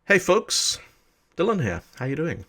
Hey folks, Dylan here. How you doing?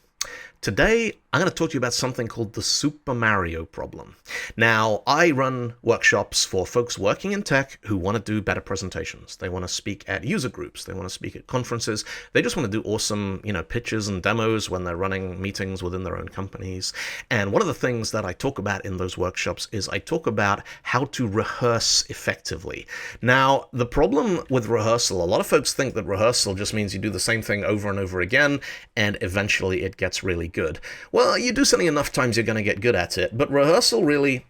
Today, I'm going to talk to you about something called the Super Mario problem. Now, I run workshops for folks working in tech who want to do better presentations. They want to speak at user groups. They want to speak at conferences. They just want to do awesome, pitches and demos when they're running meetings within their own companies. And one of the things that I talk about in those workshops is I talk about how to rehearse effectively. Now, the problem with rehearsal, a lot of folks think that rehearsal just means you do the same thing over and over again, and eventually it gets really good. Well, you do something enough times, you're going to get good at it, but rehearsal really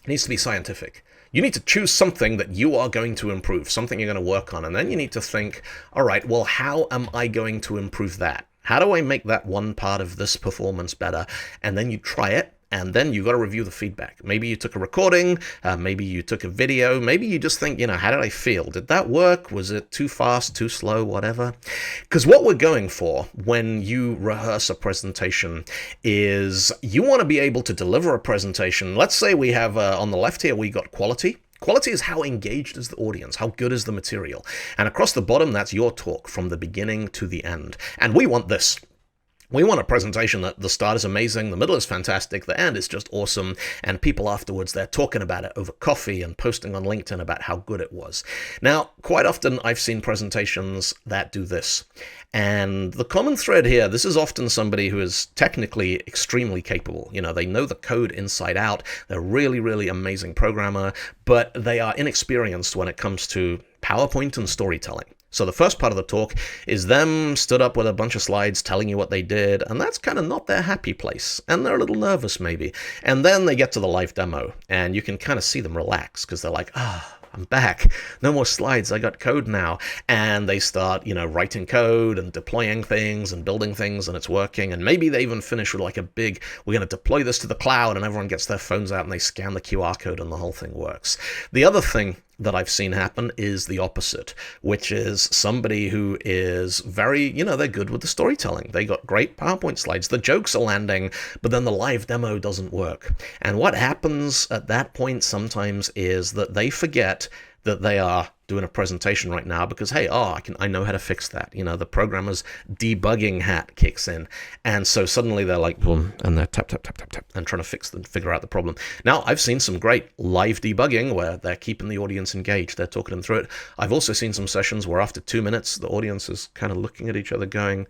needs to be scientific. You need to choose something that you are going to improve, something you're going to work on, and then you need to think, all right, well, how am I going to improve that? How do I make that one part of this performance better? And then you try it, and then you got to review the feedback. Maybe you took a recording, maybe you took a video, maybe you just think, how did I feel? Did that work? Was it too fast, too slow, whatever? Because what we're going for when you rehearse a presentation is you want to be able to deliver a presentation. Let's say we have, on the left here, we got quality. Quality is how engaged is the audience, how good is the material. And across the bottom, that's your talk from the beginning to the end. And we want this. We want a presentation that the start is amazing, the middle is fantastic, the end is just awesome, and people afterwards, they're talking about it over coffee and posting on LinkedIn about how good it was. Now, quite often I've seen presentations that do this. And the common thread here, this is often somebody who is technically extremely capable. They know the code inside out, they're really, really amazing programmer, but they are inexperienced when it comes to PowerPoint and storytelling. So the first part of the talk is them stood up with a bunch of slides telling you what they did, and that's kind of not their happy place, and they're a little nervous maybe. And then they get to the live demo, and you can kind of see them relax because they're like, I'm back. No more slides. I got code now. And they start, writing code and deploying things and building things, and it's working. And maybe they even finish with like a big, we're going to deploy this to the cloud, and everyone gets their phones out and they scan the QR code and the whole thing works. The other thing that I've seen happen is the opposite, which is somebody who is very, they're good with the storytelling. They got great PowerPoint slides. The jokes are landing, but then the live demo doesn't work. And what happens at that point sometimes is that they forget that they are doing a presentation right now because, hey, I know how to fix that. The programmer's debugging hat kicks in. And so suddenly they're like, boom, and they're tap, tap, tap, tap, tap, and trying to figure out the problem. Now, I've seen some great live debugging where they're keeping the audience engaged. They're talking them through it. I've also seen some sessions where after 2 minutes, the audience is kind of looking at each other going,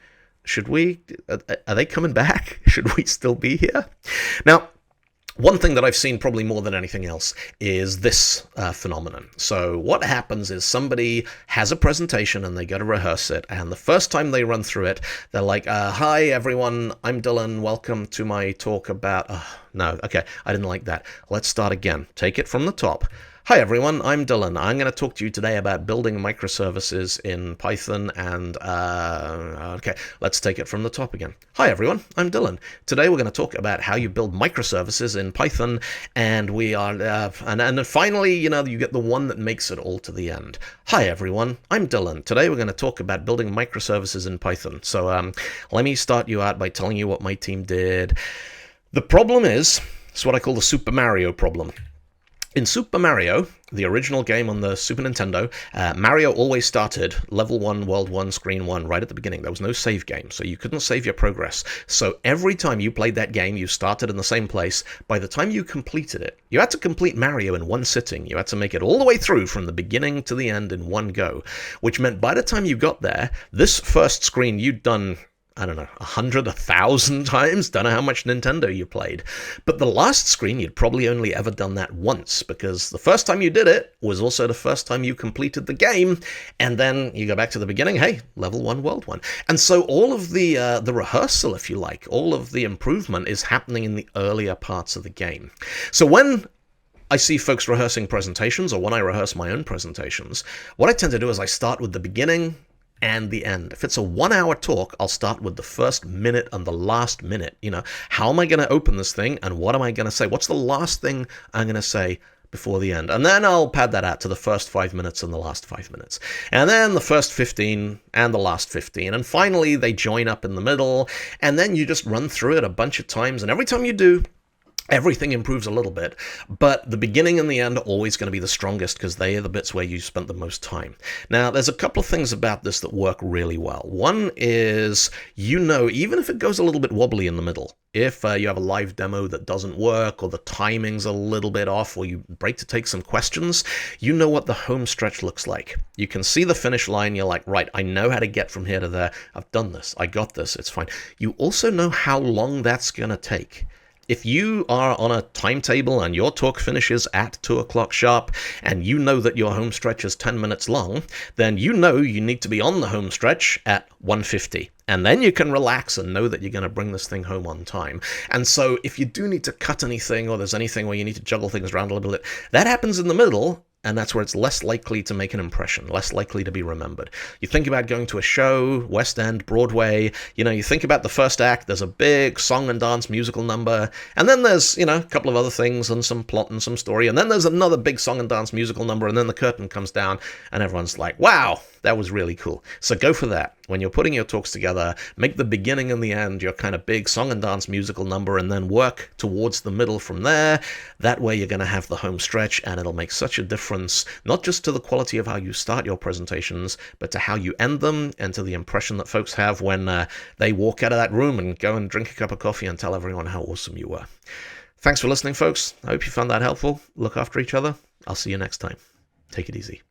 are they coming back? Should we still be here? Now, one thing that I've seen probably more than anything else is this phenomenon. So what happens is somebody has a presentation and they go to rehearse it, and the first time they run through it, they're like, hi everyone, I'm Dylan, welcome to my talk about, no, okay, I didn't like that. Let's start again. Take it from the top. Hi everyone, I'm Dylan. I'm going to talk to you today about building microservices in Python and, okay, let's take it from the top again. Hi everyone, I'm Dylan. Today we're going to talk about how you build microservices in Python, and we are, and then finally, you get the one that makes it all to the end. Hi everyone, I'm Dylan. Today we're going to talk about building microservices in Python. So let me start you out by telling you what my team did. The problem is, it's what I call the Super Mario problem. In Super Mario, the original game on the Super Nintendo, Mario always started level 1, world 1, screen 1 right at the beginning. There was no save game, so you couldn't save your progress. So every time you played that game, you started in the same place. By the time you completed it, you had to complete Mario in one sitting. You had to make it all the way through from the beginning to the end in one go, which meant by the time you got there, this first screen you'd done, I don't know, 100, 1,000 times, don't know how much Nintendo you played. But the last screen, you'd probably only ever done that once, because the first time you did it was also the first time you completed the game, and then you go back to the beginning, hey, level 1, world 1. And so all of the rehearsal, if you like, all of the improvement is happening in the earlier parts of the game. So when I see folks rehearsing presentations, or when I rehearse my own presentations, what I tend to do is I start with the beginning and the end. If it's a 1-hour talk, I'll start with the first minute and the last minute. How am I going to open this thing, and what am I going to say? What's the last thing I'm going to say before the end? And then I'll pad that out to the first 5 minutes and the last 5 minutes. And then the first 15 and the last 15. And finally, they join up in the middle, and then you just run through it a bunch of times. And every time you do, Everything improves a little bit, but the beginning and the end are always going to be the strongest because they are the bits where you spent the most time. Now, there's a couple of things about this that work really well. One is, even if it goes a little bit wobbly in the middle, if you have a live demo that doesn't work, or the timing's a little bit off, or you break to take some questions, you know what the home stretch looks like. You can see the finish line. You're like, right, I know how to get from here to there. I've done this. I got this. It's fine. You also know how long that's going to take. If you are on a timetable and your talk finishes at 2 o'clock sharp, and you know that your home stretch is 10 minutes long, then you know you need to be on the home stretch at 1:50. And then you can relax and know that you're going to bring this thing home on time. And so if you do need to cut anything, or there's anything where you need to juggle things around a little bit, that happens in the middle. And that's where it's less likely to make an impression, less likely to be remembered. You think about going to a show, West End, Broadway, you think about the first act, there's a big song and dance musical number, and then there's, a couple of other things and some plot and some story, and then there's another big song and dance musical number, and then the curtain comes down, and everyone's like, wow, that was really cool. So go for that. When you're putting your talks together, make the beginning and the end your kind of big song and dance musical number, and then work towards the middle from there. That way you're going to have the home stretch, and it'll make such a difference, not just to the quality of how you start your presentations, but to how you end them, and to the impression that folks have when they walk out of that room and go and drink a cup of coffee and tell everyone how awesome you were. Thanks for listening, folks. I hope you found that helpful. Look after each other. I'll see you next time. Take it easy.